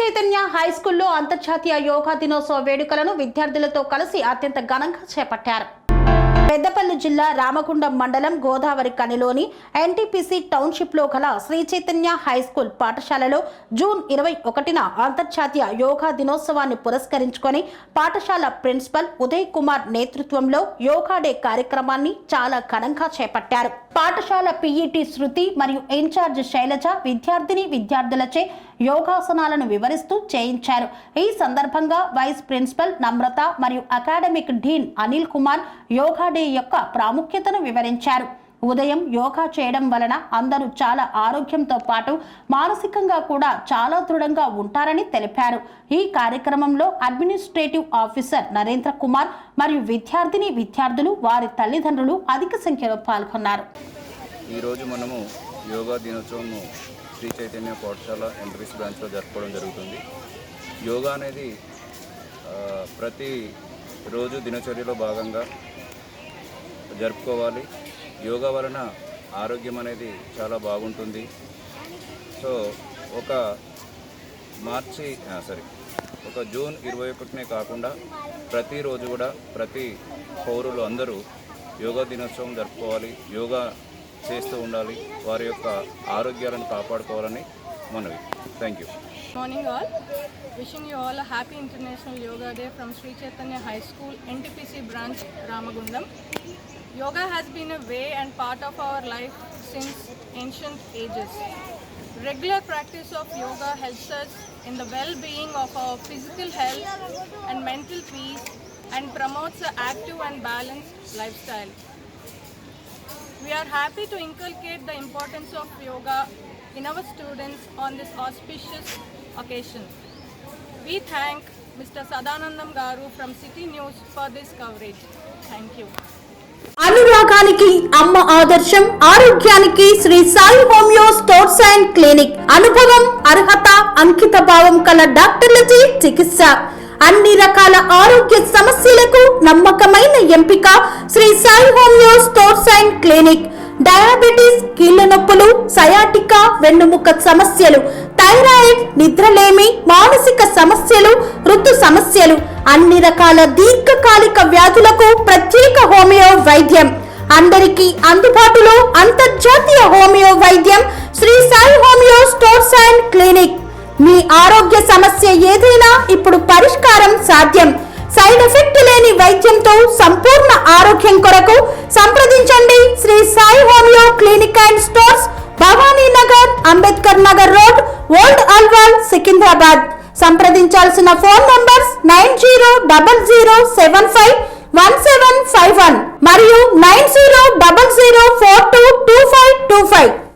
Chaitanya high స్కూల్లో అంతర్జాతీయ యోగా దినోత్సవ వేడుకలను విద్యార్థులతో కలిసి అత్యంత ఘనంగా చేపట్టారు. పెద్దపల్లి జిల్లా రామగుండం మండలం గోదావరి కనిలోని ఎన్టీపీసీ టౌన్షిప్లో గల శ్రీ చైతన్య హై స్కూల్ పాఠశాలలో జూన్ 21న అంతర్జాతీయ యోగా దినోత్సవాన్ని పురస్కరించుకొని పాఠశాల ప్రిన్సిపల్ ఉదయ్ కుమార్ నేతృత్వంలో యోగా డే కార్యక్రమాన్ని చాలా ఘనంగా చేపట్టారు. పాఠశాల పీఈటీ శృతి మరియు ఇన్ఛార్జ్ శైలజ విద్యార్థులచే యోగాసనాలను వివరిస్తూ చేయించారు. ఈ సందర్భంగా వైస్ ప్రిన్సిపల్ నమ్రత మరియు అకాడమిక్ డీన్ అనిల్ కుమార్ యోగా డే యొక్క ప్రాముఖ్యతను వివరించారు. ఉదయం యోగా చేయడం వలన అందరూ చాలా ఆరోగ్యంతో పాటు మానసికంగా కూడా చాలా దృఢంగా ఉంటారని తెలిపారు. ఈ కార్యక్రమంలో అడ్మినిస్ట్రేటివ్ ఆఫీసర్ నరేంద్ర కుమార్ మరియు విద్యార్థులు వారి తల్లిదండ్రులు అధిక సంఖ్యలో పాల్గొన్నారు. ఈరోజు మనము యోగా దినోత్సవం శ్రీ చైతన్య పాఠశాల ఎంట్రీస్ బ్రాంచ్లో జరుపుకోవడం జరుగుతుంది. యోగా అనేది ప్రతి రోజు దినచర్యలో భాగంగా జరుపుకోవాలి. యోగా వలన ఆరోగ్యం అనేది చాలా బాగుంటుంది. సో ఒక జూన్ 21నే కాకుండా ప్రతిరోజు కూడా ప్రతి పౌరులు అందరూ యోగా దినోత్సవం జరుపుకోవాలి, యోగా చేస్తూ ఉండాలి, వారి యొక్క ఆరోగ్యాలను కాపాడుకోవాలని మనవి. Thank you. Morning all. Wishing you all a happy International Yoga Day from Sri Chaitanya High School, NTPC branch, Ramagundam. Yoga has been a way and part of our life since ancient ages. Regular practice of yoga helps us in the well-being of our physical health and mental peace and promotes an active and balanced lifestyle. We are happy to inculcate the importance of yoga in our students on this auspicious occasion. We thank Mr. Sadanandam Garu from City News for this coverage. Thank you. అనురాగానికి అమ్మ ఆదర్శం, ఆరోగ్యానికి Shri Sai homeo stores and clinic. అనుభవం, అర్హత, అంకిత భావం కల డాక్టర్లచే చికిత్స. అన్ని రకాల ఆరోగ్య సమస్యలకు నమ్మకమైన ఎంపిక Shri Sai homeo stores and clinic. Diabetes, కీళ్ల నొప్పులు, సయాటికా, వెన్నుముక సమస్యలు, థైరాయిడ్, నిద్రలేమి, మానసిక సమస్యలు, ఋతు సమస్యలు, అన్ని రకాల దీర్ఘకాలిక వ్యాధులకు ప్రత్యేక హోమియో వైద్యం. అందరికీ అందుబాటులో అంతర్జాతీయ హోమియో వైద్యం Shri Sai homeo stores and clinic. మీ ఆరోగ్య సమస్య ఏదైనా ఇప్పుడు పరిష్కారం సాధ్యం. సైడ్ ఎఫెక్ట్ లేని వైద్యంతో సంపూర్ణ ఆరోగ్యం కొరకు సంప్రదించండి Shri Sai homeo clinic and stores, Bhavani Nagar, Ambedkar Nagar road, old Alwal, Secunderabad. సంప్రదించాల్సిన ఫోన్ నంబర్స్ 9000751751 మరియు 9000422525.